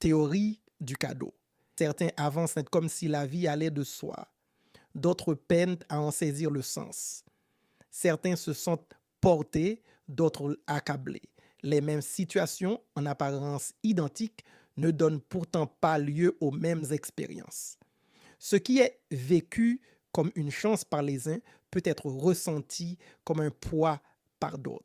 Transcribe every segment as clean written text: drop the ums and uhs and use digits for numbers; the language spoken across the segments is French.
Théorie du cadeau. Certains avancent comme si la vie allait de soi. D'autres peinent à en saisir le sens. Certains se sentent portés, d'autres accablés. Les mêmes situations, en apparence identiques, ne donnent pourtant pas lieu aux mêmes expériences. Ce qui est vécu comme une chance par les uns peut être ressenti comme un poids par d'autres.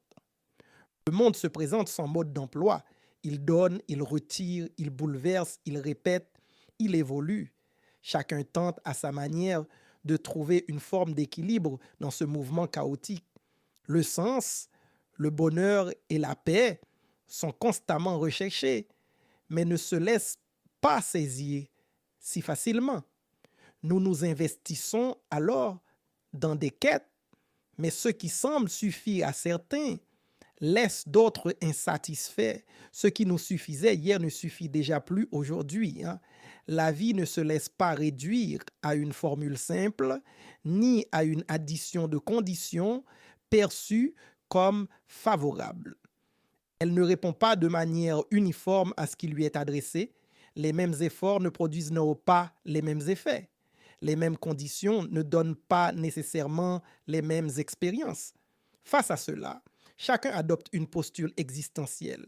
Le monde se présente sans mode d'emploi. Il donne, il retire, il bouleverse, il répète, il évolue. Chacun tente à sa manière de trouver une forme d'équilibre dans ce mouvement chaotique. Le sens, le bonheur et la paix sont constamment recherchés, mais ne se laissent pas saisir si facilement. Nous nous investissons alors dans des quêtes, mais ce qui semble suffire à certains laisse d'autres insatisfaits. Ce qui nous suffisait hier ne suffit déjà plus aujourd'hui, hein. La vie ne se laisse pas réduire à une formule simple, ni à une addition de conditions perçues comme favorables. Elle ne répond pas de manière uniforme à ce qui lui est adressé. Les mêmes efforts ne produisent pas les mêmes effets. Les mêmes conditions ne donnent pas nécessairement les mêmes expériences. Face à cela, chacun adopte une posture existentielle,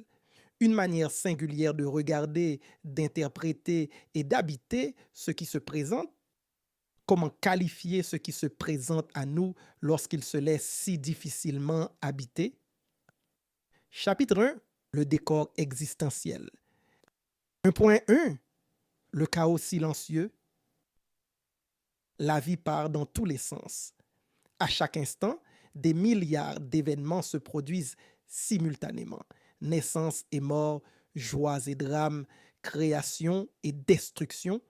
une manière singulière de regarder, d'interpréter et d'habiter ce qui se présente. Comment qualifier ce qui se présente à nous lorsqu'il se laisse si difficilement habiter? Chapitre 1. Le décor existentiel. 1.1. Le chaos silencieux. La vie part dans tous les sens. À chaque instant, des milliards d'événements se produisent simultanément. Naissance et mort, joies et drames, création et destruction.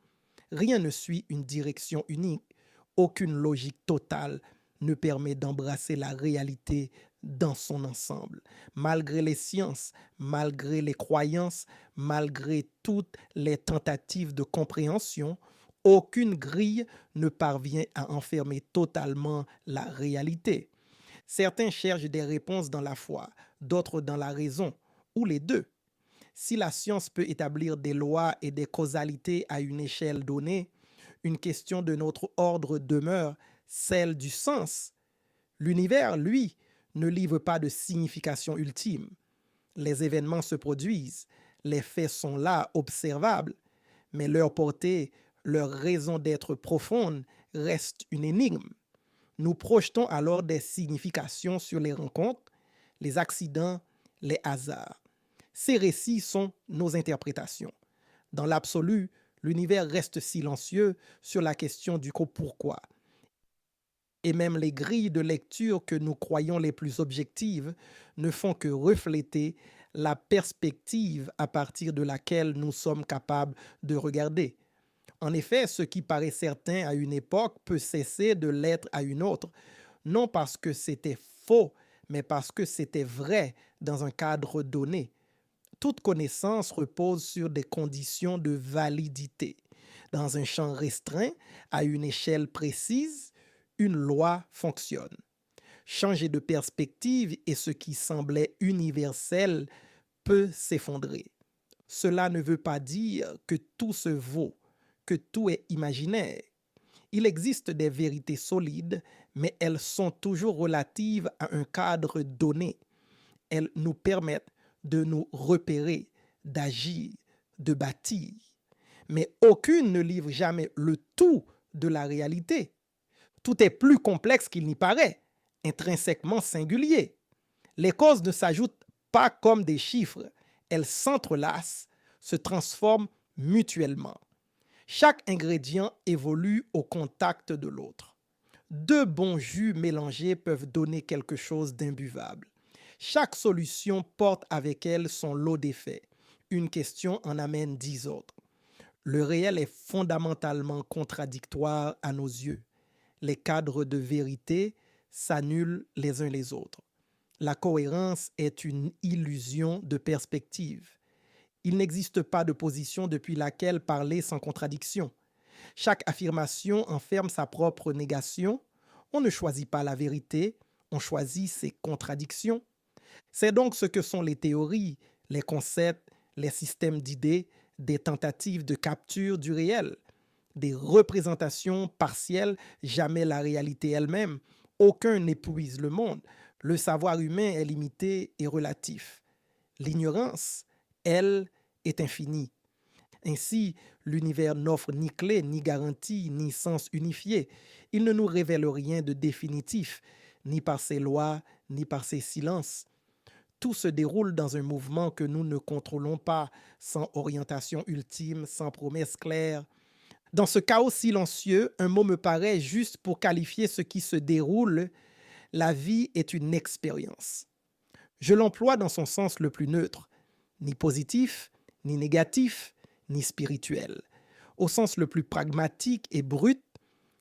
Rien ne suit une direction unique. Aucune logique totale ne permet d'embrasser la réalité dans son ensemble. Malgré les sciences, malgré les croyances, malgré toutes les tentatives de compréhension, aucune grille ne parvient à enfermer totalement la réalité. Certains cherchent des réponses dans la foi, d'autres dans la raison, ou les deux. Si la science peut établir des lois et des causalités à une échelle donnée, une question de notre ordre demeure, celle du sens. L'univers, lui, ne livre pas de signification ultime. Les événements se produisent, les faits sont là, observables, mais leur portée, leur raison d'être profonde reste une énigme. Nous projetons alors des significations sur les rencontres, les accidents, les hasards. Ces récits sont nos interprétations. Dans l'absolu, l'univers reste silencieux sur la question du pourquoi. Et même les grilles de lecture que nous croyons les plus objectives ne font que refléter la perspective à partir de laquelle nous sommes capables de regarder. En effet, ce qui paraît certain à une époque peut cesser de l'être à une autre, non parce que c'était faux, mais parce que c'était vrai dans un cadre donné. Toute connaissance repose sur des conditions de validité. Dans un champ restreint, à une échelle précise, une loi fonctionne. Changer de perspective et ce qui semblait universel peut s'effondrer. Cela ne veut pas dire que tout se vaut, que tout est imaginaire. Il existe des vérités solides, mais elles sont toujours relatives à un cadre donné. Elles nous permettent de nous repérer, d'agir, de bâtir. Mais aucune ne livre jamais le tout de la réalité. Tout est plus complexe qu'il n'y paraît, intrinsèquement singulier. Les causes ne s'ajoutent pas comme des chiffres, elles s'entrelacent, se transforment mutuellement. Chaque ingrédient évolue au contact de l'autre. Deux bons jus mélangés peuvent donner quelque chose d'imbuvable. Chaque solution porte avec elle son lot d'effets. Une question en amène 10 autres. Le réel est fondamentalement contradictoire à nos yeux. Les cadres de vérité s'annulent les uns les autres. La cohérence est une illusion de perspective. Il n'existe pas de position depuis laquelle parler sans contradiction. Chaque affirmation enferme sa propre négation. On ne choisit pas la vérité, on choisit ses contradictions. C'est donc ce que sont les théories, les concepts, les systèmes d'idées, des tentatives de capture du réel, des représentations partielles, jamais la réalité elle-même. Aucun n'épuise le monde. Le savoir humain est limité et relatif. L'ignorance, elle, est infinie. Ainsi, l'univers n'offre ni clé, ni garantie, ni sens unifié. Il ne nous révèle rien de définitif, ni par ses lois, ni par ses silences. Tout se déroule dans un mouvement que nous ne contrôlons pas, sans orientation ultime, sans promesse claire. Dans ce chaos silencieux, un mot me paraît juste pour qualifier ce qui se déroule. La vie est une expérience. Je l'emploie dans son sens le plus neutre, ni positif, ni négatif, ni spirituel. Au sens le plus pragmatique et brut,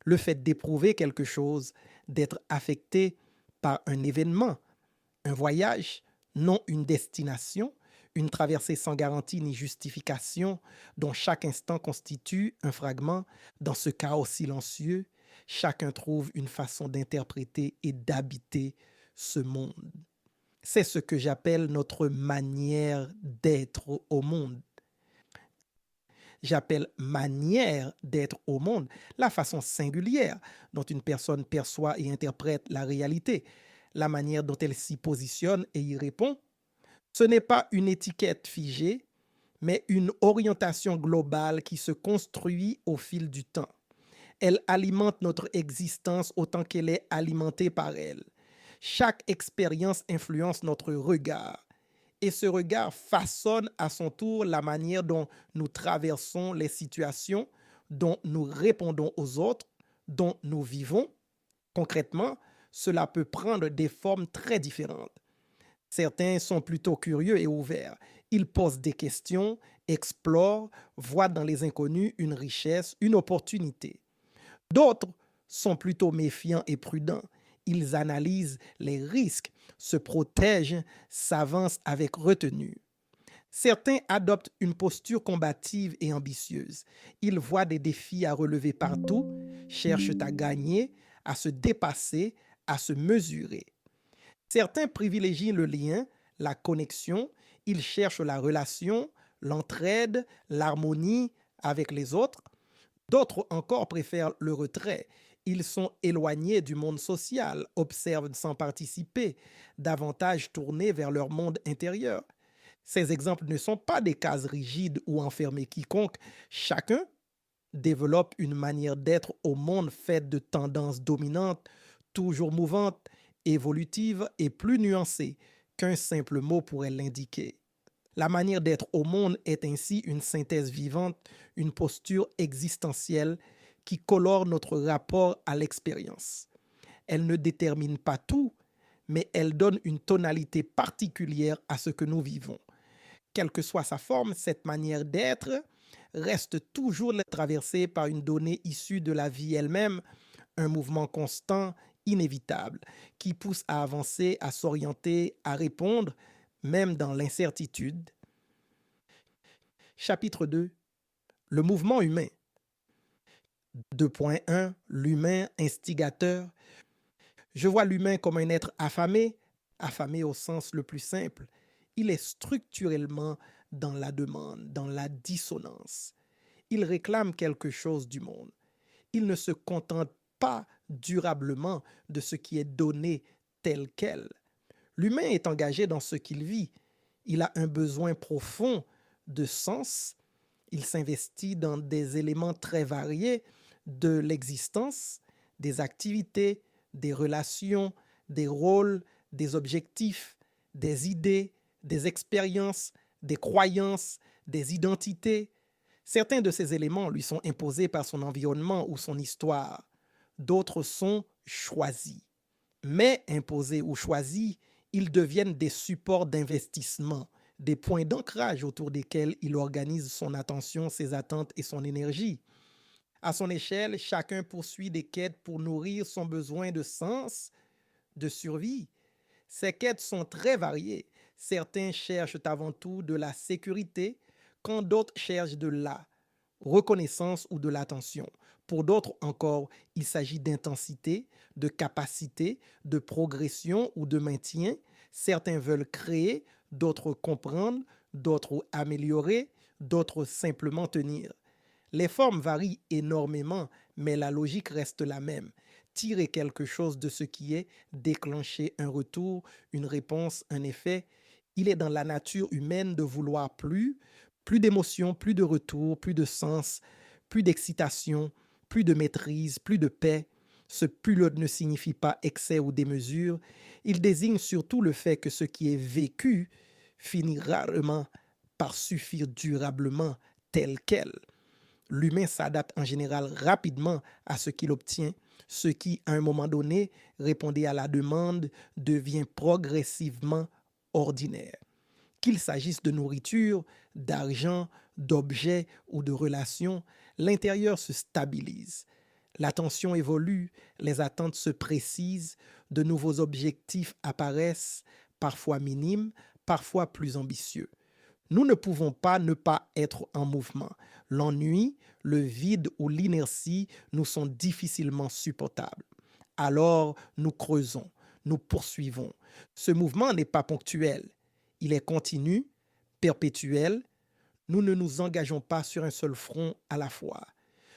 le fait d'éprouver quelque chose, d'être affecté par un événement, un voyage, non une destination, une traversée sans garantie ni justification, dont chaque instant constitue un fragment. Dans ce chaos silencieux, chacun trouve une façon d'interpréter et d'habiter ce monde. C'est ce que j'appelle notre manière d'être au monde. J'appelle manière d'être au monde la façon singulière dont une personne perçoit et interprète la réalité, la manière dont elle s'y positionne et y répond. Ce n'est pas une étiquette figée, mais une orientation globale qui se construit au fil du temps. Elle alimente notre existence autant qu'elle est alimentée par elle. Chaque expérience influence notre regard. Et ce regard façonne à son tour la manière dont nous traversons les situations, dont nous répondons aux autres, dont nous vivons. Concrètement, cela peut prendre des formes très différentes. Certains sont plutôt curieux et ouverts. Ils posent des questions, explorent, voient dans les inconnus une richesse, une opportunité. D'autres sont plutôt méfiants et prudents. Ils analysent les risques, se protègent, s'avancent avec retenue. Certains adoptent une posture combative et ambitieuse. Ils voient des défis à relever partout, cherchent à gagner, à se dépasser, à se mesurer. Certains privilégient le lien, la connexion, ils cherchent la relation, l'entraide, l'harmonie avec les autres. D'autres encore préfèrent le retrait. Ils sont éloignés du monde social, observent sans participer, davantage tournés vers leur monde intérieur. Ces exemples ne sont pas des cases rigides ou enfermées quiconque. Chacun développe une manière d'être au monde faite de tendances dominantes, toujours mouvantes, évolutives et plus nuancées qu'un simple mot pourrait l'indiquer. La manière d'être au monde est ainsi une synthèse vivante, une posture existentielle qui colore notre rapport à l'expérience. Elle ne détermine pas tout, mais elle donne une tonalité particulière à ce que nous vivons. Quelle que soit sa forme, cette manière d'être reste toujours traversée par une donnée issue de la vie elle-même, un mouvement constant, inévitable, qui pousse à avancer, à s'orienter, à répondre, même dans l'incertitude. Chapitre 2. Le mouvement humain. 2.1. L'humain instigateur. Je vois l'humain comme un être affamé, affamé au sens le plus simple. Il est structurellement dans la demande, dans la dissonance. Il réclame quelque chose du monde. Il ne se contente pas durablement de ce qui est donné tel quel. L'humain est engagé dans ce qu'il vit. Il a un besoin profond de sens. Il s'investit dans des éléments très variés de l'existence, des activités, des relations, des rôles, des objectifs, des idées, des expériences, des croyances, des identités. Certains de ces éléments lui sont imposés par son environnement ou son histoire. D'autres sont choisis. Mais imposés ou choisis, ils deviennent des supports d'investissement, des points d'ancrage autour desquels il organise son attention, ses attentes et son énergie. À son échelle, chacun poursuit des quêtes pour nourrir son besoin de sens, de survie. Ces quêtes sont très variées. Certains cherchent avant tout de la sécurité, quand d'autres cherchent de la reconnaissance ou de l'attention. Pour d'autres encore, il s'agit d'intensité, de capacité, de progression ou de maintien. Certains veulent créer, d'autres comprendre, d'autres améliorer, d'autres simplement tenir. Les formes varient énormément, mais la logique reste la même. Tirer quelque chose de ce qui est, déclencher un retour, une réponse, un effet. Il est dans la nature humaine de vouloir plus d'émotions, plus de retour, plus de sens, plus d'excitation, plus de maîtrise, plus de paix. Ce plus ne signifie pas excès ou démesure. Il désigne surtout le fait que ce qui est vécu finit rarement par suffire durablement tel quel. L'humain s'adapte en général rapidement à ce qu'il obtient. Ce qui, à un moment donné, répondait à la demande, devient progressivement ordinaire. Qu'il s'agisse de nourriture, d'argent, d'objets ou de relations, l'intérieur se stabilise. L'attention évolue, les attentes se précisent, de nouveaux objectifs apparaissent, parfois minimes, parfois plus ambitieux. Nous ne pouvons pas ne pas être en mouvement. L'ennui, le vide ou l'inertie nous sont difficilement supportables. Alors nous creusons, nous poursuivons. Ce mouvement n'est pas ponctuel, il est continu, perpétuel. Nous ne nous engageons pas sur un seul front à la fois.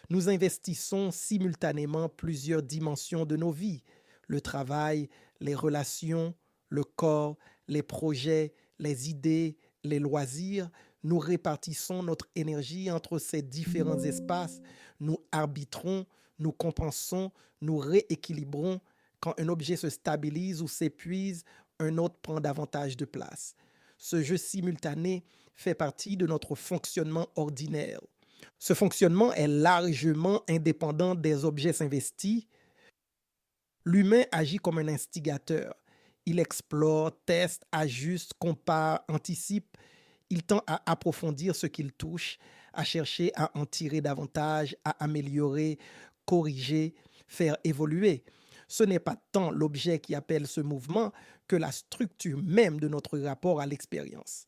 Nous investissons simultanément plusieurs dimensions de nos vies: le travail, les relations, le corps, les projets, les idées, les loisirs. Nous répartissons notre énergie entre ces différents espaces. Nous arbitrons, nous compensons, nous rééquilibrons. Quand un objet se stabilise ou s'épuise, un autre prend davantage de place. Ce jeu simultané fait partie de notre fonctionnement ordinaire. Ce fonctionnement est largement indépendant des objets investis. L'humain agit comme un instigateur. Il explore, teste, ajuste, compare, anticipe. Il tend à approfondir ce qu'il touche, à chercher à en tirer davantage, à améliorer, corriger, faire évoluer. Ce n'est pas tant l'objet qui appelle ce mouvement que la structure même de notre rapport à l'expérience.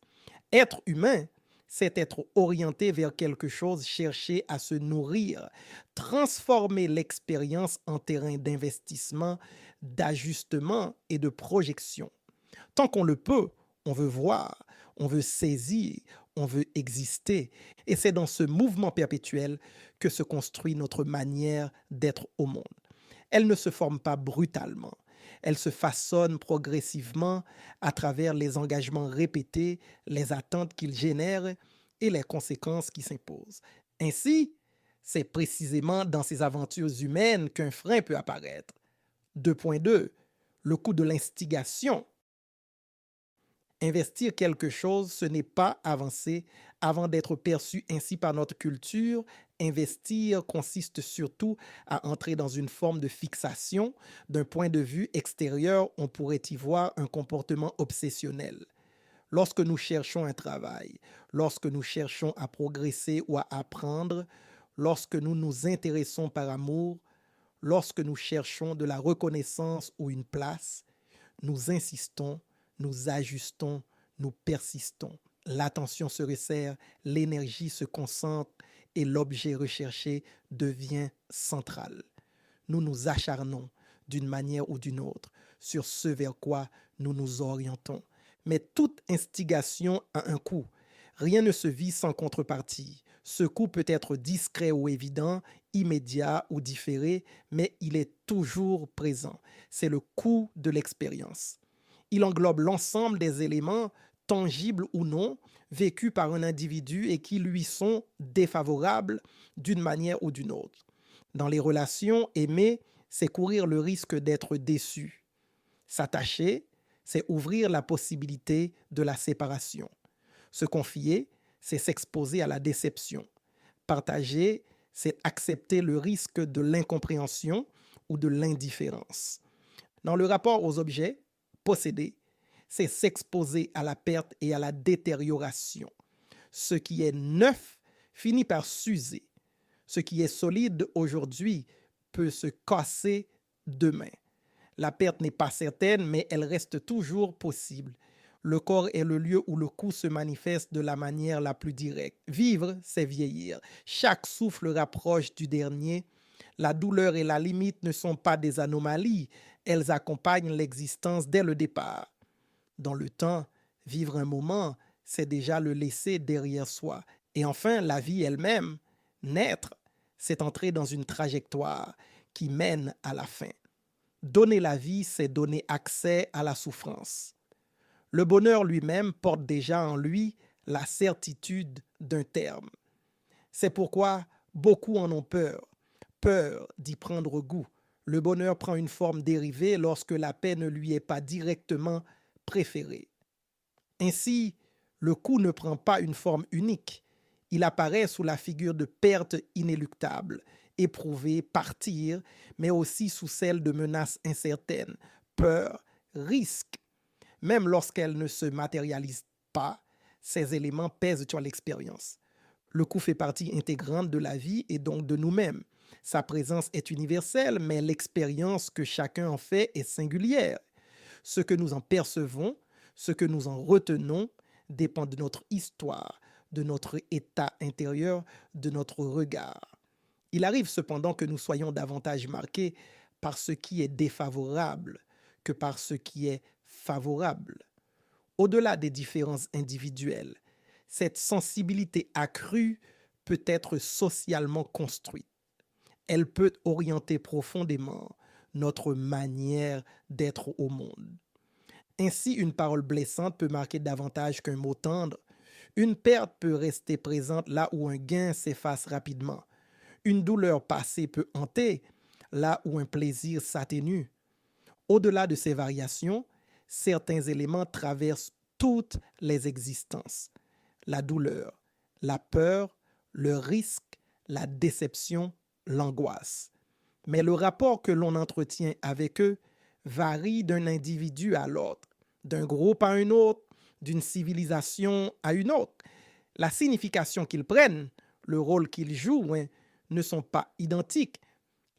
Être humain, c'est être orienté vers quelque chose, chercher à se nourrir, transformer l'expérience en terrain d'investissement, d'ajustement et de projection. Tant qu'on le peut, on veut voir, on veut saisir, on veut exister. Et c'est dans ce mouvement perpétuel que se construit notre manière d'être au monde. Elle ne se forme pas brutalement. Elle se façonne progressivement à travers les engagements répétés, les attentes qu'ils génèrent et les conséquences qui s'imposent. Ainsi, c'est précisément dans ces aventures humaines qu'un frein peut apparaître. 2.2. Le coût de l'instigation. Investir quelque chose, ce n'est pas avancer avant d'être perçu ainsi par notre culture. Investir consiste surtout à entrer dans une forme de fixation. D'un point de vue extérieur, on pourrait y voir un comportement obsessionnel. Lorsque nous cherchons un travail, lorsque nous cherchons à progresser ou à apprendre, lorsque nous nous intéressons par amour, lorsque nous cherchons de la reconnaissance ou une place, nous insistons, nous ajustons, nous persistons. L'attention se resserre, l'énergie se concentre et l'objet recherché devient central. Nous nous acharnons d'une manière ou d'une autre sur ce vers quoi nous nous orientons. Mais toute instigation a un coût. Rien ne se vit sans contrepartie. Ce coût peut être discret ou évident, immédiat ou différé, mais il est toujours présent. C'est le coût de l'expérience. Il englobe l'ensemble des éléments, tangibles ou non, vécus par un individu et qui lui sont défavorables d'une manière ou d'une autre. Dans les relations, aimer, c'est courir le risque d'être déçu. S'attacher, c'est ouvrir la possibilité de la séparation. Se confier, c'est s'exposer à la déception. Partager, c'est accepter le risque de l'incompréhension ou de l'indifférence. Dans le rapport aux objets, posséder, c'est s'exposer à la perte et à la détérioration. Ce qui est neuf finit par s'user. Ce qui est solide aujourd'hui peut se casser demain. La perte n'est pas certaine, mais elle reste toujours possible. Le corps est le lieu où le coup se manifeste de la manière la plus directe. Vivre, c'est vieillir. Chaque souffle rapproche du dernier. La douleur et la limite ne sont pas des anomalies. Elles accompagnent l'existence dès le départ. Dans le temps, vivre un moment, c'est déjà le laisser derrière soi. Et enfin, la vie elle-même, naître, c'est entrer dans une trajectoire qui mène à la fin. Donner la vie, c'est donner accès à la souffrance. Le bonheur lui-même porte déjà en lui la certitude d'un terme. C'est pourquoi beaucoup en ont peur, peur d'y prendre goût. Le bonheur prend une forme dérivée lorsque la paix ne lui est pas directement préférée. Ainsi, le coup ne prend pas une forme unique. Il apparaît sous la figure de pertes inéluctables, éprouver, partir, mais aussi sous celle de menaces incertaines, peur, risque. Même lorsqu'elles ne se matérialisent pas, ces éléments pèsent sur l'expérience. Le coup fait partie intégrante de la vie et donc de nous-mêmes. Sa présence est universelle, mais l'expérience que chacun en fait est singulière. Ce que nous en percevons, ce que nous en retenons, dépend de notre histoire, de notre état intérieur, de notre regard. Il arrive cependant que nous soyons davantage marqués par ce qui est défavorable que par ce qui est favorable. Au-delà des différences individuelles, cette sensibilité accrue peut être socialement construite. Elle peut orienter profondément notre manière d'être au monde. Ainsi, une parole blessante peut marquer davantage qu'un mot tendre. Une perte peut rester présente là où un gain s'efface rapidement. Une douleur passée peut hanter là où un plaisir s'atténue. Au-delà de ces variations, certains éléments traversent toutes les existences. La douleur, la peur, le risque, la déception, l'angoisse. Mais le rapport que l'on entretient avec eux varie d'un individu à l'autre, d'un groupe à un autre, d'une civilisation à une autre. La signification qu'ils prennent, le rôle qu'ils jouent, ne sont pas identiques.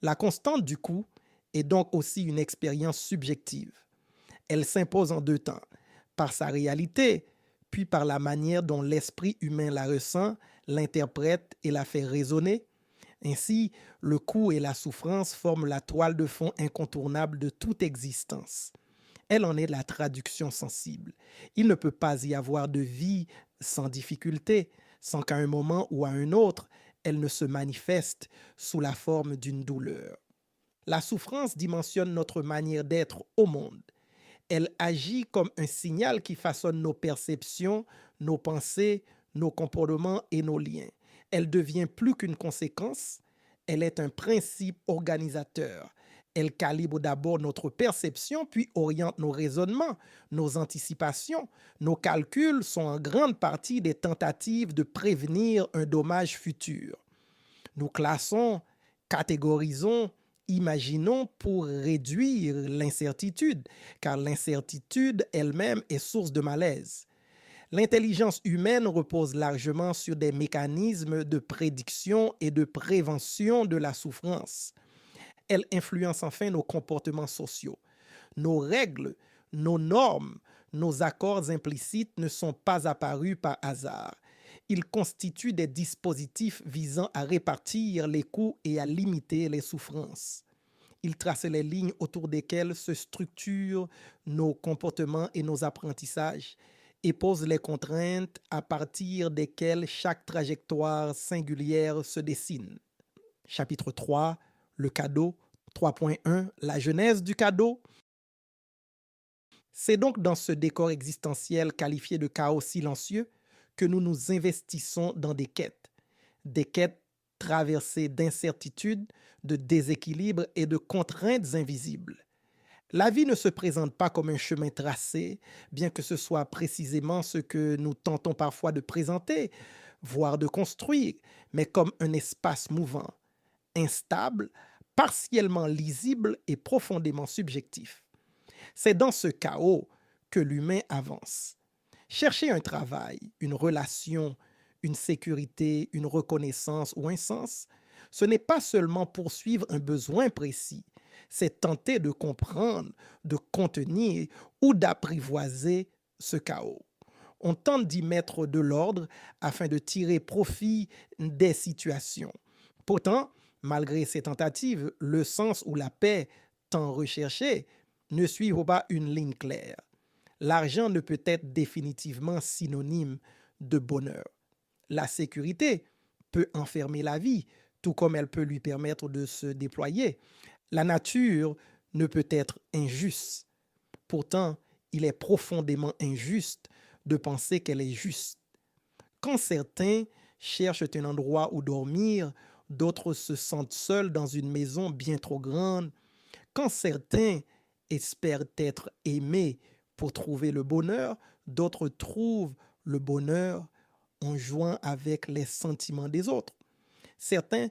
La constante du coup est donc aussi une expérience subjective. Elle s'impose en deux temps, par sa réalité, puis par la manière dont l'esprit humain la ressent, l'interprète et la fait résonner. Ainsi, le coup et la souffrance forment la toile de fond incontournable de toute existence. Elle en est la traduction sensible. Il ne peut pas y avoir de vie sans difficulté, sans qu'à un moment ou à un autre, elle ne se manifeste sous la forme d'une douleur. La souffrance dimensionne notre manière d'être au monde. Elle agit comme un signal qui façonne nos perceptions, nos pensées, nos comportements et nos liens. Elle devient plus qu'une conséquence, elle est un principe organisateur. Elle calibre d'abord notre perception, puis oriente nos raisonnements, nos anticipations. Nos calculs sont en grande partie des tentatives de prévenir un dommage futur. Nous classons, catégorisons, imaginons pour réduire l'incertitude, car l'incertitude elle-même est source de malaise. L'intelligence humaine repose largement sur des mécanismes de prédiction et de prévention de la souffrance. Elle influence enfin nos comportements sociaux. Nos règles, nos normes, nos accords implicites ne sont pas apparus par hasard. Ils constituent des dispositifs visant à répartir les coûts et à limiter les souffrances. Ils tracent les lignes autour desquelles se structurent nos comportements et nos apprentissages et posent les contraintes à partir desquelles chaque trajectoire singulière se dessine. Chapitre 3, le cadeau. 3.1, la genèse du cadeau. C'est donc dans ce décor existentiel qualifié de chaos silencieux que nous nous investissons dans des quêtes traversées d'incertitudes, de déséquilibres et de contraintes invisibles. La vie ne se présente pas comme un chemin tracé, bien que ce soit précisément ce que nous tentons parfois de présenter, voire de construire, mais comme un espace mouvant, instable, partiellement lisible et profondément subjectif. C'est dans ce chaos que l'humain avance. Chercher un travail, une relation, une sécurité, une reconnaissance ou un sens, ce n'est pas seulement poursuivre un besoin précis, c'est tenter de comprendre, de contenir ou d'apprivoiser ce chaos. On tente d'y mettre de l'ordre afin de tirer profit des situations. Pourtant, malgré ces tentatives, le sens ou la paix tant recherchée ne suivent pas une ligne claire. L'argent ne peut être définitivement synonyme de bonheur. La sécurité peut enfermer la vie, tout comme elle peut lui permettre de se déployer. La nature ne peut être injuste. Pourtant, il est profondément injuste de penser qu'elle est juste. Quand certains cherchent un endroit où dormir, d'autres se sentent seuls dans une maison bien trop grande. Quand certains espèrent être aimés pour trouver le bonheur, d'autres trouvent le bonheur en jouant avec les sentiments des autres. Certains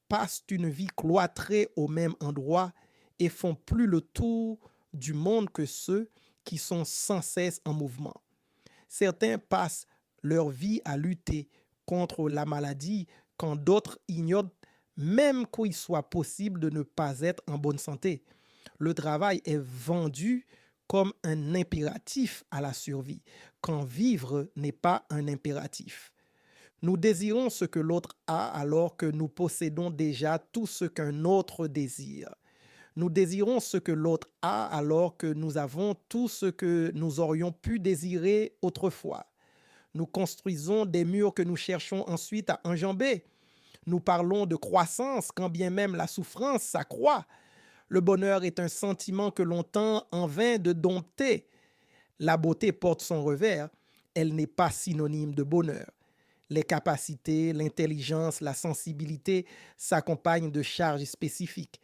passent une vie cloîtrée au même endroit et font plus le tour du monde que ceux qui sont sans cesse en mouvement. Certains passent leur vie à lutter contre la maladie quand d'autres ignorent même qu'il soit possible de ne pas être en bonne santé. Le travail est vendu comme un impératif à la survie, quand vivre n'est pas un impératif. Nous désirons ce que l'autre a alors que nous possédons déjà tout ce qu'un autre désire. Nous désirons ce que l'autre a alors que nous avons tout ce que nous aurions pu désirer autrefois. Nous construisons des murs que nous cherchons ensuite à enjamber. Nous parlons de croissance quand bien même la souffrance s'accroît. Le bonheur est un sentiment que l'on tend en vain de dompter. La beauté porte son revers. Elle n'est pas synonyme de bonheur. Les capacités, l'intelligence, la sensibilité s'accompagnent de charges spécifiques.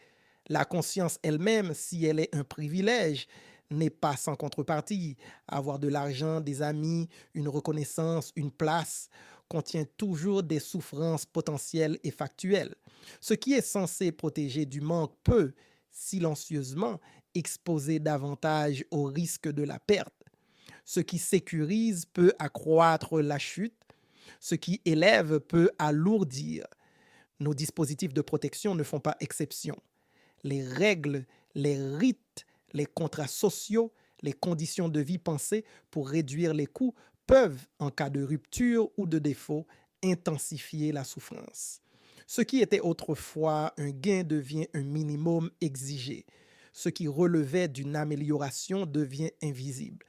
La conscience elle-même, si elle est un privilège, n'est pas sans contrepartie. Avoir de l'argent, des amis, une reconnaissance, une place contient toujours des souffrances potentielles et factuelles. Ce qui est censé protéger du manque peut, silencieusement, exposer davantage au risque de la perte. Ce qui sécurise peut accroître la chute. Ce qui élève peut alourdir. Nos dispositifs de protection ne font pas exception. Les règles, les rites, les contrats sociaux, les conditions de vie pensées pour réduire les coûts peuvent, en cas de rupture ou de défaut, intensifier la souffrance. Ce qui était autrefois un gain devient un minimum exigé. Ce qui relevait d'une amélioration devient invisible.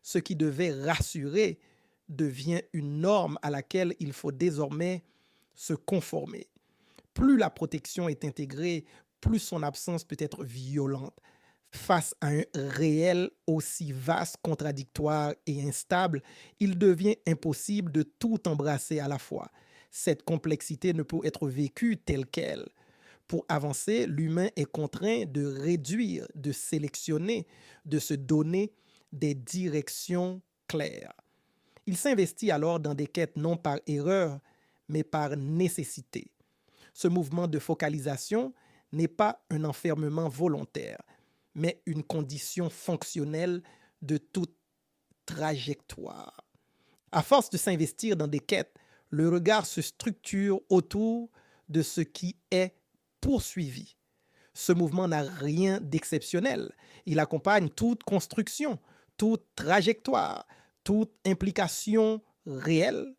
Ce qui devait rassurer devient une norme à laquelle il faut désormais se conformer. Plus la protection est intégrée, plus son absence peut être violente. Face à un réel aussi vaste, contradictoire et instable, il devient impossible de tout embrasser à la fois. Cette complexité ne peut être vécue telle qu'elle. Pour avancer, l'humain est contraint de réduire, de sélectionner, de se donner des directions claires. Il s'investit alors dans des quêtes non par erreur, mais par nécessité. Ce mouvement de focalisation n'est pas un enfermement volontaire, mais une condition fonctionnelle de toute trajectoire. À force de s'investir dans des quêtes, le regard se structure autour de ce qui est poursuivi. Ce mouvement n'a rien d'exceptionnel. Il accompagne toute construction, toute trajectoire, toute implication réelle.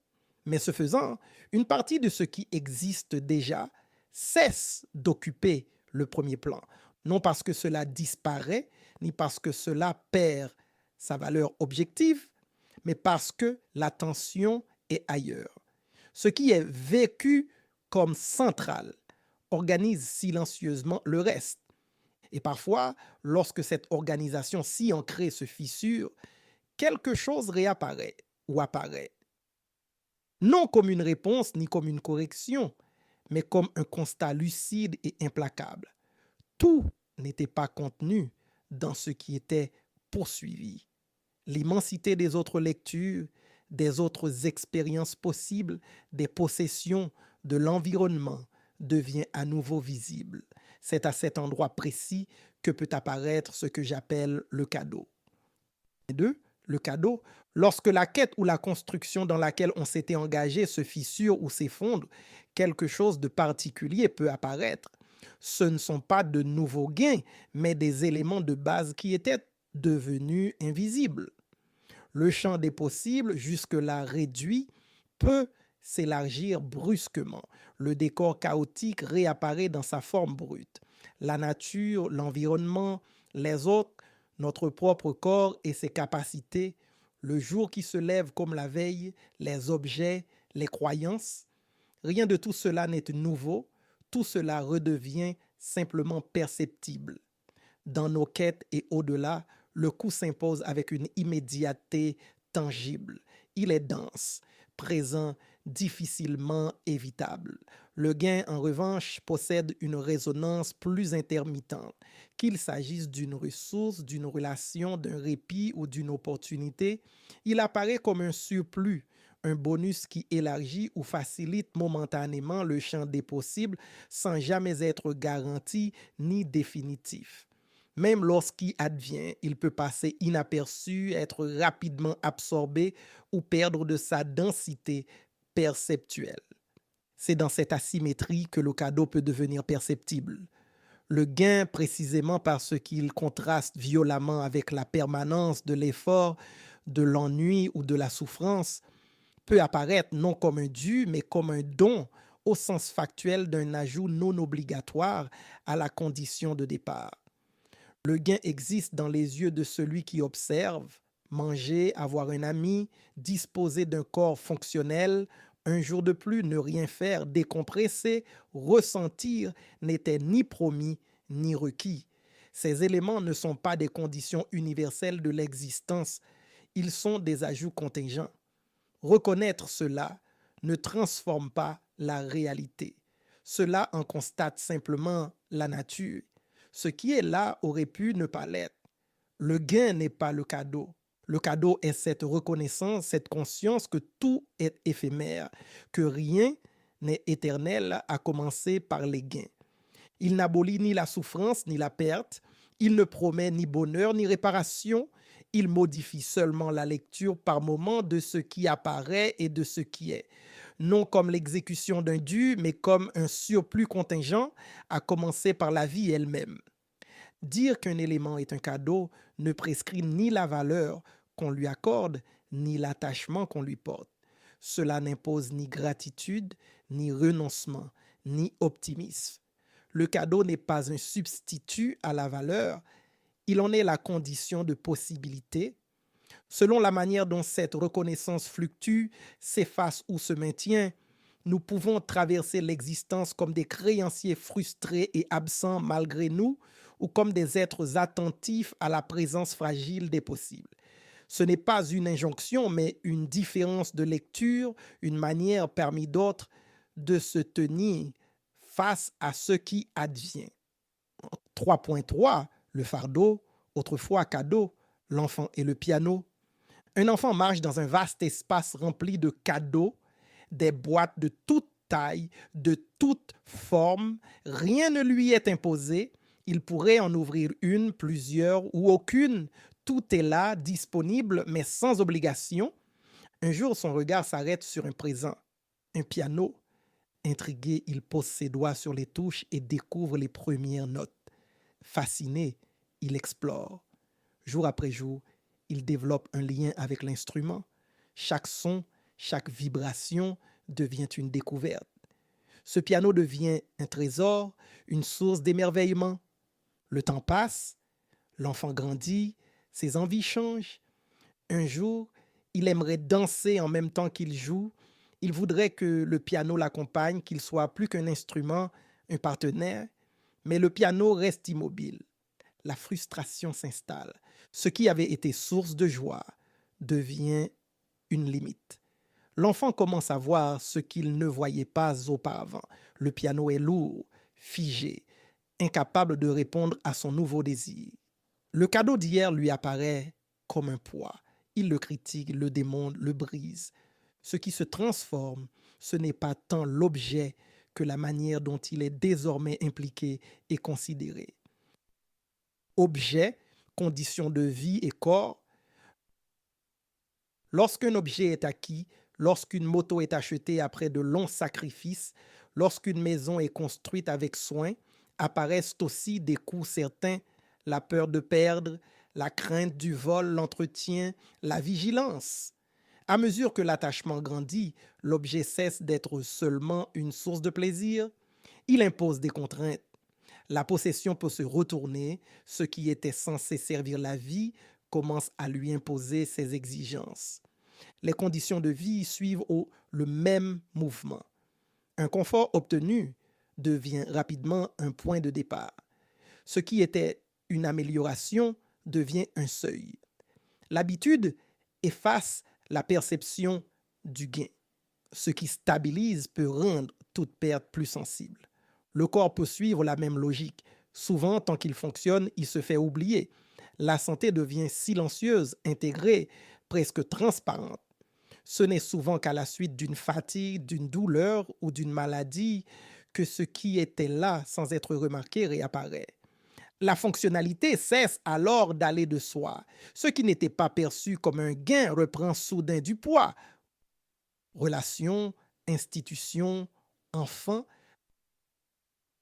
Mais ce faisant, une partie de ce qui existe déjà cesse d'occuper le premier plan. Non parce que cela disparaît, ni parce que cela perd sa valeur objective, mais parce que l'attention est ailleurs. Ce qui est vécu comme central organise silencieusement le reste. Et parfois, lorsque cette organisation si ancrée se fissure, quelque chose réapparaît ou apparaît. Non comme une réponse ni comme une correction, mais comme un constat lucide et implacable. Tout n'était pas contenu dans ce qui était poursuivi. L'immensité des autres lectures, des autres expériences possibles, des possessions, de l'environnement devient à nouveau visible. C'est à cet endroit précis que peut apparaître ce que j'appelle le cadeau. Et deux, le cadeau, lorsque la quête ou la construction dans laquelle on s'était engagé se fissure ou s'effondre, quelque chose de particulier peut apparaître. Ce ne sont pas de nouveaux gains, mais des éléments de base qui étaient devenus invisibles. Le champ des possibles, jusque-là réduit, peut s'élargir brusquement. Le décor chaotique réapparaît dans sa forme brute. La nature, l'environnement, les autres, notre propre corps et ses capacités, le jour qui se lève comme la veille, les objets, les croyances, rien de tout cela n'est nouveau, tout cela redevient simplement perceptible. Dans nos quêtes et au-delà, le coup s'impose avec une immédiateté tangible. Il est dense, présent, difficilement évitable. Le gain, en revanche, possède une résonance plus intermittente. Qu'il s'agisse d'une ressource, d'une relation, d'un répit ou d'une opportunité, il apparaît comme un surplus, un bonus qui élargit ou facilite momentanément le champ des possibles sans jamais être garanti ni définitif. Même lorsqu'il advient, il peut passer inaperçu, être rapidement absorbé ou perdre de sa densité perceptuelle. C'est dans cette asymétrie que le cadeau peut devenir perceptible. Le gain, précisément parce qu'il contraste violemment avec la permanence de l'effort, de l'ennui ou de la souffrance, peut apparaître non comme un dû, mais comme un don au sens factuel d'un ajout non obligatoire à la condition de départ. Le gain existe dans les yeux de celui qui observe. Manger, avoir un ami, disposer d'un corps fonctionnel, un jour de plus, ne rien faire, décompresser, ressentir, n'était ni promis ni requis. Ces éléments ne sont pas des conditions universelles de l'existence, ils sont des ajouts contingents. Reconnaître cela ne transforme pas la réalité. Cela en constate simplement la nature. Ce qui est là aurait pu ne pas l'être. Le gain n'est pas le cadeau. Le cadeau est cette reconnaissance, cette conscience que tout est éphémère, que rien n'est éternel, à commencer par les gains. Il n'abolit ni la souffrance ni la perte, il ne promet ni bonheur ni réparation, il modifie seulement la lecture par moment de ce qui apparaît et de ce qui est. Non comme l'exécution d'un dû, mais comme un surplus contingent, à commencer par la vie elle-même. Dire qu'un élément est un cadeau ne prescrit ni la valeur qu'on lui accorde, ni l'attachement qu'on lui porte. Cela n'impose ni gratitude, ni renoncement, ni optimisme. Le cadeau n'est pas un substitut à la valeur, il en est la condition de possibilité. Selon la manière dont cette reconnaissance fluctue, s'efface ou se maintient, nous pouvons traverser l'existence comme des créanciers frustrés et absents malgré nous, ou comme des êtres attentifs à la présence fragile des possibles. Ce n'est pas une injonction, mais une différence de lecture, une manière parmi d'autres de se tenir face à ce qui advient. 3.3, le fardeau, autrefois cadeau, l'enfant et le piano. Un enfant marche dans un vaste espace rempli de cadeaux, des boîtes de toute taille, de toute forme. Rien ne lui est imposé. Il pourrait en ouvrir une, plusieurs ou aucune. Tout est là, disponible, mais sans obligation. Un jour, son regard s'arrête sur un présent, un piano. Intrigué, il pose ses doigts sur les touches et découvre les premières notes. Fasciné, il explore. Jour après jour, il développe un lien avec l'instrument. Chaque son, chaque vibration devient une découverte. Ce piano devient un trésor, une source d'émerveillement. Le temps passe, l'enfant grandit, ses envies changent. Un jour, il aimerait danser en même temps qu'il joue. Il voudrait que le piano l'accompagne, qu'il soit plus qu'un instrument, un partenaire. Mais le piano reste immobile. La frustration s'installe. Ce qui avait été source de joie devient une limite. L'enfant commence à voir ce qu'il ne voyait pas auparavant. Le piano est lourd, figé, incapable de répondre à son nouveau désir. Le cadeau d'hier lui apparaît comme un poids. Il le critique, le démonte, le brise. Ce qui se transforme, ce n'est pas tant l'objet que la manière dont il est désormais impliqué et considéré. Objet, condition de vie et corps. Lorsqu'un objet est acquis, lorsqu'une moto est achetée après de longs sacrifices, lorsqu'une maison est construite avec soin, apparaissent aussi des coûts certains, la peur de perdre, la crainte du vol, l'entretien, la vigilance. À mesure que l'attachement grandit, l'objet cesse d'être seulement une source de plaisir. Il impose des contraintes. La possession peut se retourner. Ce qui était censé servir la vie commence à lui imposer ses exigences. Les conditions de vie suivent le même mouvement. Un confort obtenu devient rapidement un point de départ. Ce qui était une amélioration devient un seuil. L'habitude efface la perception du gain. Ce qui stabilise peut rendre toute perte plus sensible. Le corps peut suivre la même logique. Souvent, tant qu'il fonctionne, il se fait oublier. La santé devient silencieuse, intégrée, presque transparente. Ce n'est souvent qu'à la suite d'une fatigue, d'une douleur ou d'une maladie que ce qui était là sans être remarqué réapparaît. La fonctionnalité cesse alors d'aller de soi. Ce qui n'était pas perçu comme un gain reprend soudain du poids. Relations, institutions, enfants,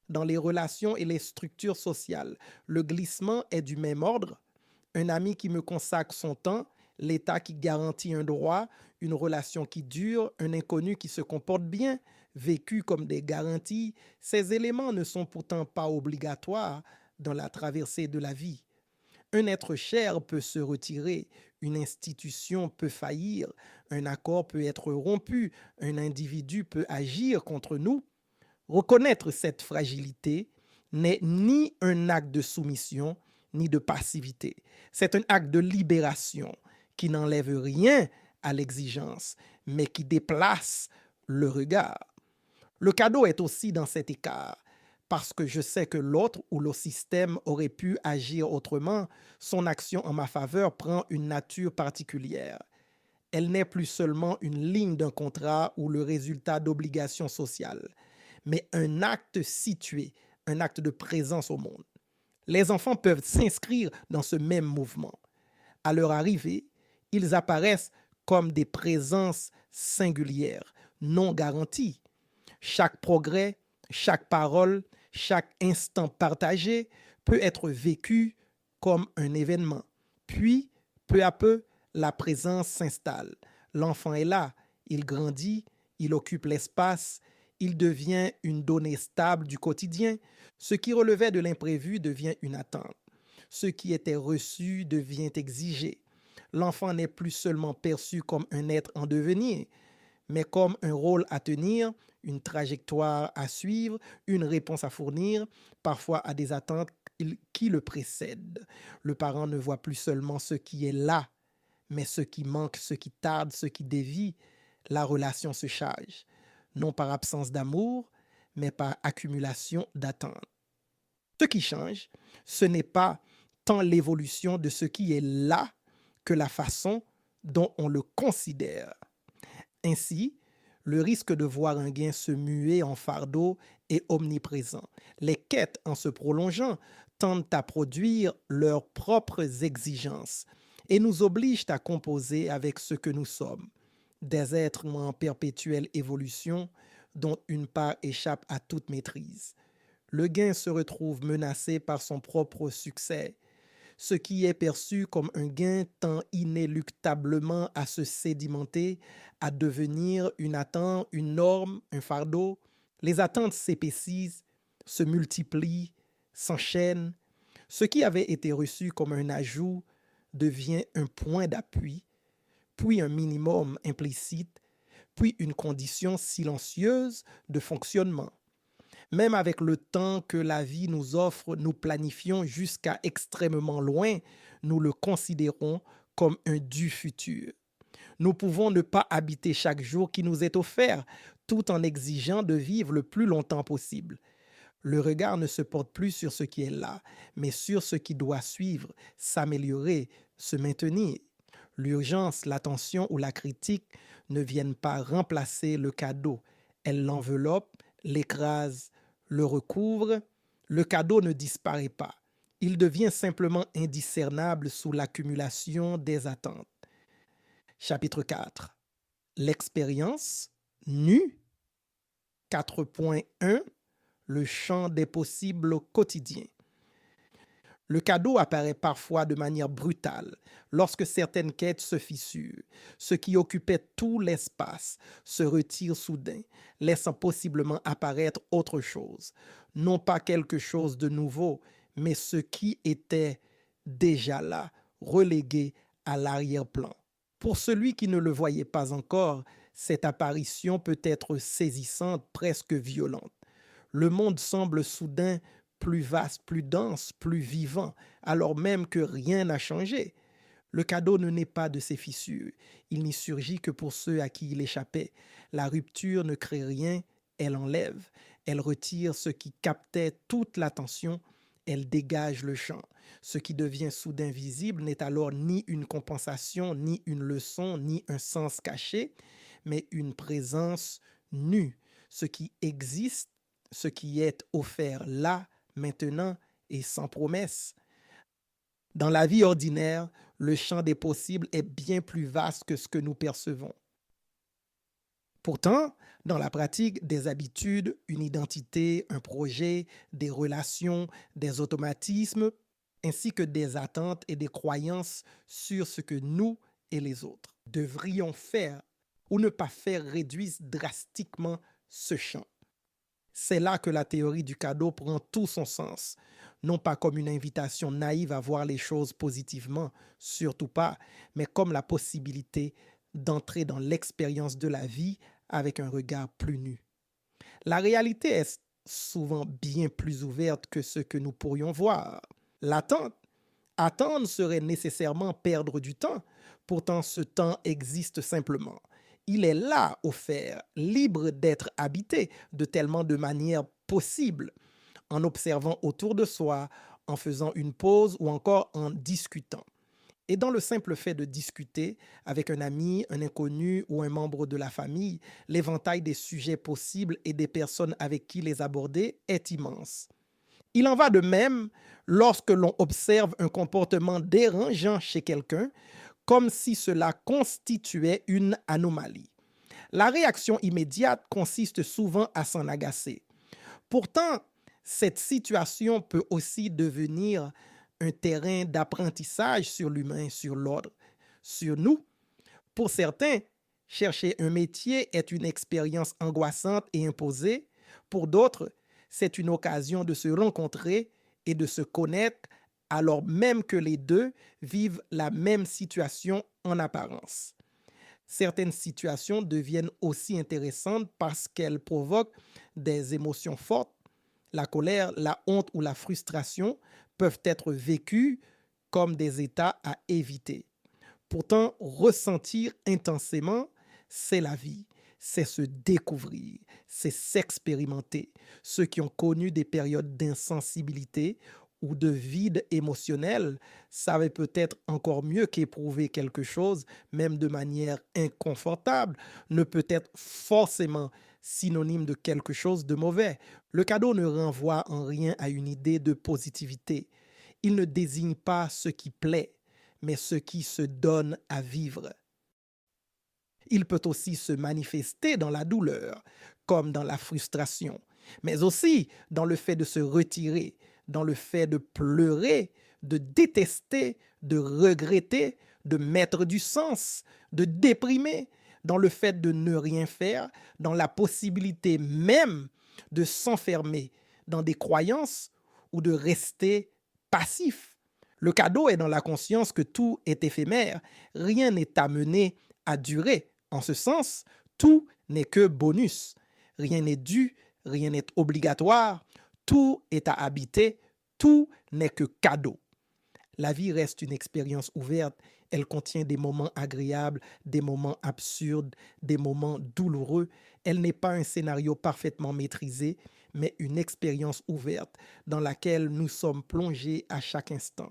dans les relations et les structures sociales, le glissement est du même ordre. Un ami qui me consacre son temps, l'État qui garantit un droit, une relation qui dure, un inconnu qui se comporte bien, vécu comme des garanties, ces éléments ne sont pourtant pas obligatoires dans la traversée de la vie. Un être cher peut se retirer, une institution peut faillir, un accord peut être rompu, un individu peut agir contre nous. Reconnaître cette fragilité n'est ni un acte de soumission, ni de passivité. C'est un acte de libération qui n'enlève rien à l'exigence, mais qui déplace le regard. Le cadeau est aussi dans cet écart. Parce que je sais que l'autre ou le système aurait pu agir autrement, son action en ma faveur prend une nature particulière. Elle n'est plus seulement une ligne d'un contrat ou le résultat d'obligations sociales, mais un acte situé, un acte de présence au monde. Les enfants peuvent s'inscrire dans ce même mouvement. À leur arrivée, ils apparaissent comme des présences singulières, non garanties. Chaque progrès, chaque parole, chaque instant partagé peut être vécu comme un événement. Puis, peu à peu, la présence s'installe. L'enfant est là, il grandit, il occupe l'espace, il devient une donnée stable du quotidien. Ce qui relevait de l'imprévu devient une attente. Ce qui était reçu devient exigé. L'enfant n'est plus seulement perçu comme un être en devenir, mais comme un rôle à tenir, une trajectoire à suivre, une réponse à fournir, parfois à des attentes qui le précèdent. Le parent ne voit plus seulement ce qui est là, mais ce qui manque, ce qui tarde, ce qui dévie. La relation se charge, non par absence d'amour, mais par accumulation d'attentes. Ce qui change, ce n'est pas tant l'évolution de ce qui est là que la façon dont on le considère. Ainsi, le risque de voir un gain se muer en fardeau est omniprésent. Les quêtes, en se prolongeant, tendent à produire leurs propres exigences et nous obligent à composer avec ce que nous sommes, des êtres en perpétuelle évolution dont une part échappe à toute maîtrise. Le gain se retrouve menacé par son propre succès. Ce qui est perçu comme un gain tend inéluctablement à se sédimenter, à devenir une attente, une norme, un fardeau. Les attentes s'épaississent, se multiplient, s'enchaînent. Ce qui avait été reçu comme un ajout devient un point d'appui, puis un minimum implicite, puis une condition silencieuse de fonctionnement. Même avec le temps que la vie nous offre, nous planifions jusqu'à extrêmement loin, nous le considérons comme un dû futur. Nous pouvons ne pas habiter chaque jour qui nous est offert, tout en exigeant de vivre le plus longtemps possible. Le regard ne se porte plus sur ce qui est là, mais sur ce qui doit suivre, s'améliorer, se maintenir. L'urgence, l'attention ou la critique ne viennent pas remplacer le cadeau. Elles l'enveloppent, l'écrasent, le recouvre. Le cadeau ne disparaît pas. Il devient simplement indiscernable sous l'accumulation des attentes. Chapitre 4. L'expérience nue. 4.1. Le champ des possibles quotidiens. Le cadeau apparaît parfois de manière brutale lorsque certaines quêtes se fissurent. Ce qui occupait tout l'espace se retire soudain, laissant possiblement apparaître autre chose. Non pas quelque chose de nouveau, mais ce qui était déjà là, relégué à l'arrière-plan. Pour celui qui ne le voyait pas encore, Cette apparition peut être saisissante, presque violente. Le monde semble soudain plus vaste, plus dense, plus vivant, alors même que rien n'a changé. Le cadeau ne naît pas de ses fissures. Il n'y surgit que pour ceux à qui il échappait. La rupture ne crée rien, elle enlève. Elle retire ce qui captait toute l'attention. Elle dégage le champ. Ce qui devient soudain visible n'est alors ni une compensation, ni une leçon, ni un sens caché, mais une présence nue. Ce qui existe, ce qui est offert là, maintenant et sans promesse. Dans la vie ordinaire, le champ des possibles est bien plus vaste que ce que nous percevons. Pourtant, dans la pratique, des habitudes, une identité, un projet, des relations, des automatismes, ainsi que des attentes et des croyances sur ce que nous et les autres devrions faire ou ne pas faire réduisent drastiquement ce champ. C'est là que la théorie du cadeau prend tout son sens, non pas comme une invitation naïve à voir les choses positivement, surtout pas, mais comme la possibilité d'entrer dans l'expérience de la vie avec un regard plus nu. La réalité est souvent bien plus ouverte que ce que nous pourrions voir. L'attente, attendre serait nécessairement perdre du temps, pourtant ce temps existe simplement. Il est là, offert, libre d'être habité de tellement de manières possibles, en observant autour de soi, en faisant une pause ou encore en discutant. Et dans le simple fait de discuter avec un ami, un inconnu ou un membre de la famille, l'éventail des sujets possibles et des personnes avec qui les aborder est immense. Il en va de même lorsque l'on observe un comportement dérangeant chez quelqu'un, comme si cela constituait une anomalie. La réaction immédiate consiste souvent à s'en agacer. Pourtant, cette situation peut aussi devenir un terrain d'apprentissage sur l'humain, sur l'ordre, sur nous. Pour certains, chercher un métier est une expérience angoissante et imposée. Pour d'autres, c'est une occasion de se rencontrer et de se connaître alors même que les deux vivent la même situation en apparence. Certaines situations deviennent aussi intéressantes parce qu'elles provoquent des émotions fortes. La colère, la honte ou la frustration peuvent être vécues comme des états à éviter. Pourtant, ressentir intensément, c'est la vie, c'est se découvrir, c'est s'expérimenter. Ceux qui ont connu des périodes d'insensibilité ou de vide émotionnel savaient peut-être encore mieux qu'éprouver quelque chose, même de manière inconfortable, ne peut être forcément synonyme de quelque chose de mauvais. Le cadeau ne renvoie en rien à une idée de positivité. Il ne désigne pas ce qui plaît, mais ce qui se donne à vivre. Il peut aussi se manifester dans la douleur, comme dans la frustration, mais aussi dans le fait de se retirer, dans le fait de pleurer, de détester, de regretter, de mettre du sens, de déprimer, dans le fait de ne rien faire, dans la possibilité même de s'enfermer dans des croyances ou de rester passif. Le cadeau est dans la conscience que tout est éphémère, rien n'est amené à durer. En ce sens, tout n'est que bonus. Rien n'est dû, rien n'est obligatoire, tout est à habiter, tout n'est que cadeau. La vie reste une expérience ouverte, elle contient des moments agréables, des moments absurdes, des moments douloureux. Elle n'est pas un scénario parfaitement maîtrisé, mais une expérience ouverte dans laquelle nous sommes plongés à chaque instant.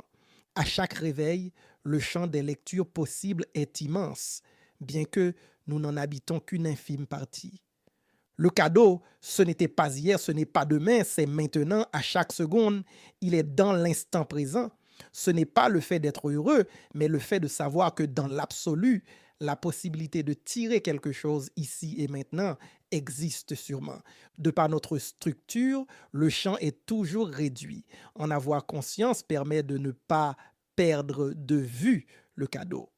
À chaque réveil, le champ des lectures possibles est immense, bien que nous n'en habitons qu'une infime partie. Le cadeau, ce n'était pas hier, ce n'est pas demain, c'est maintenant, à chaque seconde. Il est dans l'instant présent. Ce n'est pas le fait d'être heureux, mais le fait de savoir que dans l'absolu, la possibilité de tirer quelque chose ici et maintenant existe sûrement. De par notre structure, le champ est toujours réduit. En avoir conscience permet de ne pas perdre de vue le cadeau.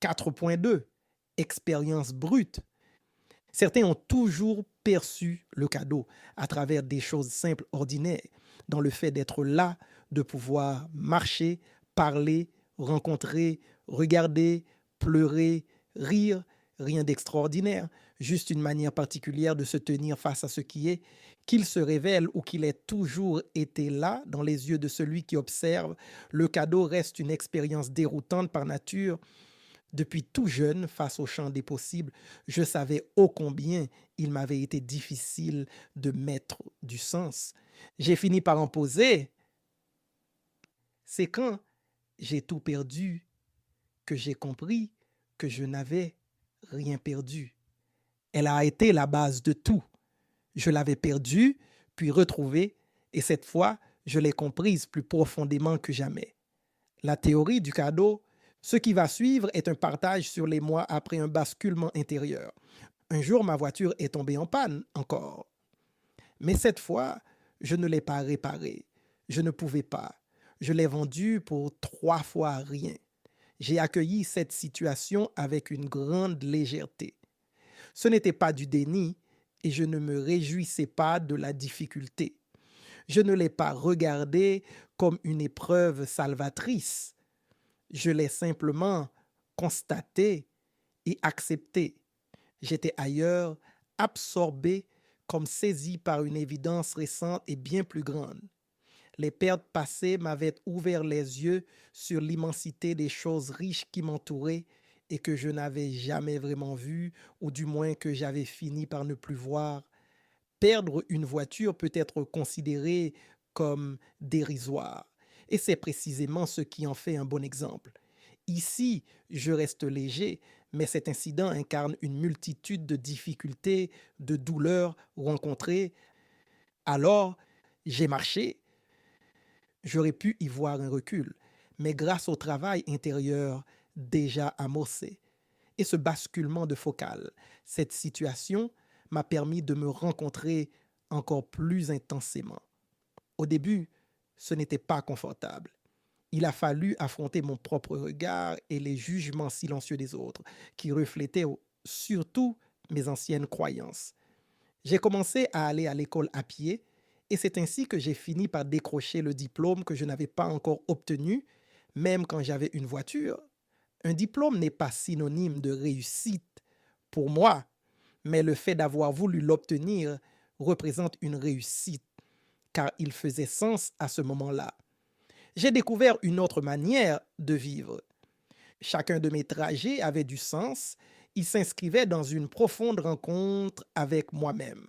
4.2. Expérience brute. Certains ont toujours perçu le cadeau à travers des choses simples, ordinaires, dans le fait d'être là, de pouvoir marcher, parler, rencontrer, regarder, pleurer, rire, Rien d'extraordinaire, juste une manière particulière de se tenir face à ce qui est, qu'il se révèle ou qu'il ait toujours été là dans les yeux de celui qui observe. Le cadeau reste une expérience déroutante par nature. Depuis tout jeune, face au champ des possibles, je savais ô combien il m'avait été difficile de mettre du sens. J'ai fini par en poser. C'est quand j'ai tout perdu que j'ai compris que je n'avais rien perdu. Elle a été la base de tout. Je l'avais perdue, puis retrouvée, et cette fois, je l'ai comprise plus profondément que jamais. La théorie du cadeau, ce qui va suivre est un partage sur les mois après un basculement intérieur. Un jour, ma voiture est tombée en panne encore. Mais cette fois, je ne l'ai pas réparée. Je ne pouvais pas. Je l'ai vendue pour 3 fois rien. J'ai accueilli cette situation avec une grande légèreté. Ce n'était pas du déni et je ne me réjouissais pas de la difficulté. Je ne l'ai pas regardée comme une épreuve salvatrice. Je l'ai simplement constatée et acceptée. J'étais ailleurs, absorbé, comme saisi par une évidence récente et bien plus grande. Les pertes passées m'avaient ouvert les yeux sur l'immensité des choses riches qui m'entouraient et que je n'avais jamais vraiment vues, ou du moins que j'avais fini par ne plus voir. Perdre une voiture peut être considéré comme dérisoire, et c'est précisément ce qui en fait un bon exemple. Ici, je reste léger, mais cet incident incarne une multitude de difficultés, de douleurs rencontrées. Alors, j'ai marché. J'aurais pu y voir un recul, mais grâce au travail intérieur déjà amorcé et ce basculement de focale, cette situation m'a permis de me rencontrer encore plus intensément. Au début, ce n'était pas confortable. Il a fallu affronter mon propre regard et les jugements silencieux des autres, qui reflétaient surtout mes anciennes croyances. J'ai commencé à aller à l'école à pied et c'est ainsi que j'ai fini par décrocher le diplôme que je n'avais pas encore obtenu, même quand j'avais une voiture. Un diplôme n'est pas synonyme de réussite pour moi, mais le fait d'avoir voulu l'obtenir représente une réussite, car il faisait sens à ce moment-là. J'ai découvert une autre manière de vivre. Chacun de mes trajets avait du sens, il s'inscrivait dans une profonde rencontre avec moi-même.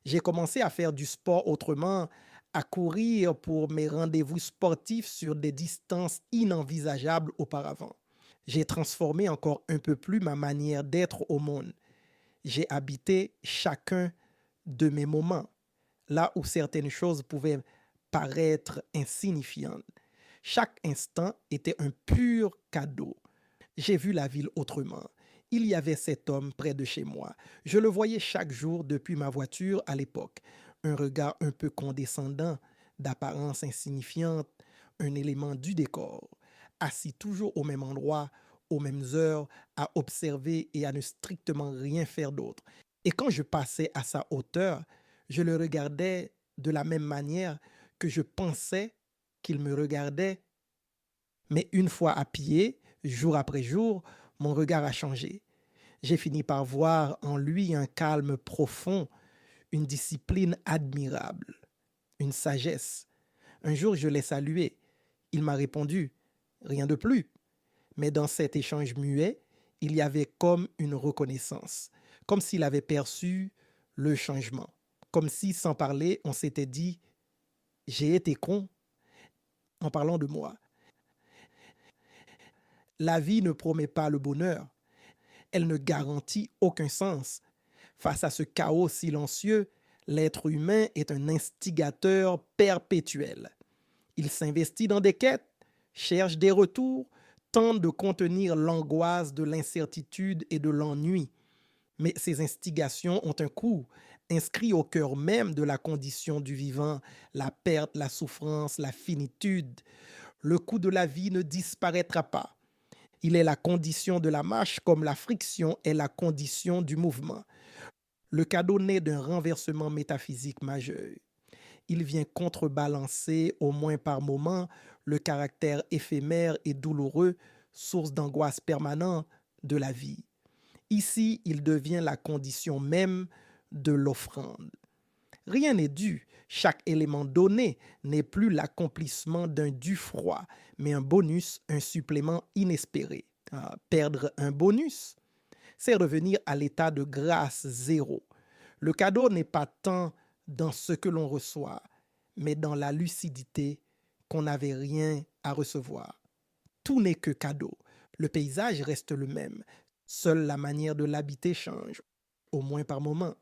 J'ai commencé à faire du sport autrement, à courir pour mes rendez-vous sportifs sur des distances inenvisageables auparavant. J'ai transformé encore un peu plus ma manière d'être au monde. J'ai habité chacun de mes moments, là où certaines choses pouvaient paraître insignifiantes. Chaque instant était un pur cadeau. J'ai vu la ville autrement. Il y avait cet homme près de chez moi. Je le voyais chaque jour depuis ma voiture à l'époque. Un regard un peu condescendant, d'apparence insignifiante, un élément du décor. Assis toujours au même endroit, aux mêmes heures, à observer et à ne strictement rien faire d'autre. Et quand je passais à sa hauteur, je le regardais de la même manière que je pensais qu'il me regardait. Mais une fois à pied, jour après jour, mon regard a changé. J'ai fini par voir en lui un calme profond, une discipline admirable, une sagesse. Un jour, je l'ai salué. Il m'a répondu, rien de plus. Mais dans cet échange muet, il y avait comme une reconnaissance, comme s'il avait perçu le changement, comme si, sans parler, on s'était dit, j'ai été con en parlant de moi. La vie ne promet pas le bonheur. Elle ne garantit aucun sens. Face à ce chaos silencieux, l'être humain est un instigateur perpétuel. Il s'investit dans des quêtes, cherche des retours, tente de contenir l'angoisse de l'incertitude et de l'ennui. Mais ces instigations ont un coût, inscrit au cœur même de la condition du vivant, la perte, la souffrance, la finitude. Le coût de la vie ne disparaîtra pas. Il est la condition de la marche comme la friction est la condition du mouvement. Le cadeau naît d'un renversement métaphysique majeur. Il vient contrebalancer, au moins par moments, le caractère éphémère et douloureux, source d'angoisse permanente de la vie. Ici, il devient la condition même de l'offrande. Rien n'est dû. Chaque élément donné n'est plus l'accomplissement d'un dû froid, mais un bonus, un supplément inespéré. Perdre un bonus, c'est revenir à l'état de grâce zéro. Le cadeau n'est pas tant dans ce que l'on reçoit, mais dans la lucidité qu'on n'avait rien à recevoir. Tout n'est que cadeau. Le paysage reste le même. Seule la manière de l'habiter change, au moins par moment.